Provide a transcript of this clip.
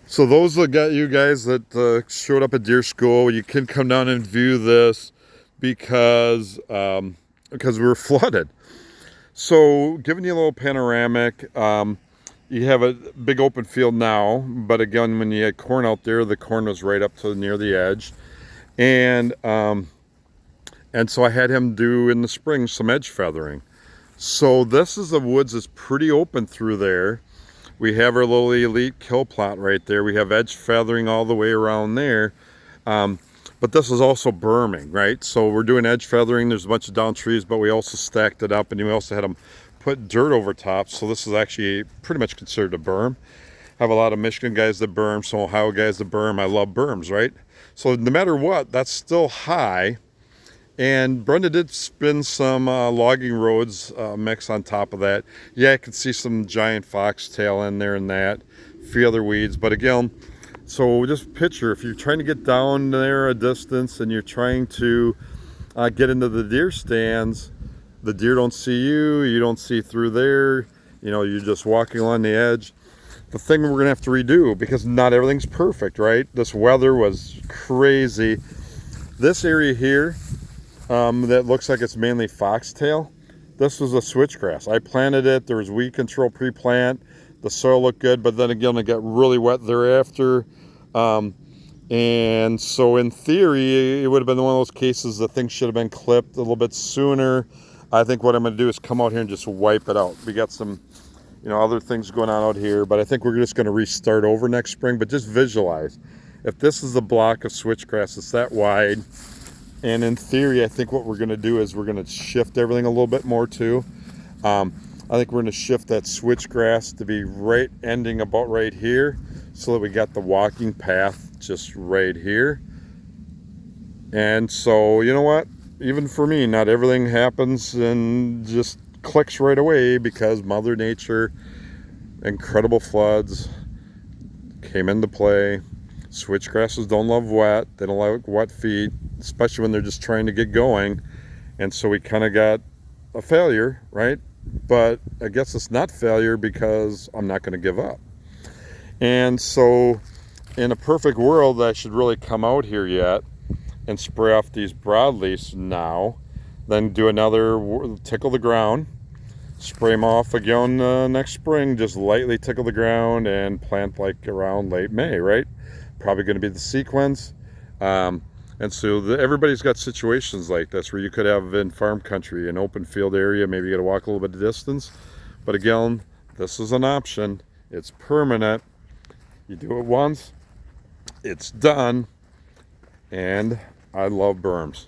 So those that got you guys that showed up at deer school, you can come down and view this because we were flooded. So giving you a little panoramic, you have a big open field now, but again, when you had corn out there, the corn was right up to near the edge, and so I had him do in the spring some edge feathering. So this is the woods that's pretty open through there. We have our little elite kill plot right there. We have edge feathering all the way around there. But this is also berming, right? So we're doing edge feathering. There's a bunch of down trees, but we also stacked it up, and we also had them put dirt over top. So this is actually pretty much considered a berm. I have a lot of Michigan guys that berm, some Ohio guys that berm. I love berms, right? So no matter what, that's still high. And Brenda did spin some logging roads mix on top of that. Yeah, I could see some giant foxtail in there and that, a few other weeds. But again, so just picture, if you're trying to get down there a distance and you're trying to get into the deer stands, the deer don't see you, you don't see through there, you know, you're just walking along the edge. The thing we're gonna have to redo, because not everything's perfect, right? This weather was crazy. This area here, that looks like it's mainly foxtail. This was a switchgrass. I planted it. There was weed control pre-plant. The soil looked good, but then again, it got really wet thereafter. And so in theory, it would have been one of those cases that things should have been clipped a little bit sooner. I think what I'm going to do is come out here and just wipe it out. We got some, other things going on out here, but I think we're just going to restart over next spring. But just visualize, if this is a block of switchgrass, it's that wide. And in theory, I think what we're going to do is we're going to shift everything a little bit more too. I think we're going to shift that switchgrass to be right ending about right here, so that we got the walking path just right here. And so, you know what? Even for me, not everything happens and just clicks right away, because Mother Nature, incredible floods came into play. Switchgrasses don't love wet. They don't like wet feet, especially when they're just trying to get going. And so we kind of got a failure, right? But I guess it's not failure, because I'm not going to give up. And so in a perfect world, I should really come out here yet and spray off these broadleafs now, then do another tickle the ground, spray them off again next spring, just lightly tickle the ground, and plant like around late May, right? Probably going to be the sequence. And so everybody's got situations like this where you could have in farm country, an open field area, maybe you got to walk a little bit of distance. But again, this is an option. It's permanent. You do it once, it's done. And I love berms.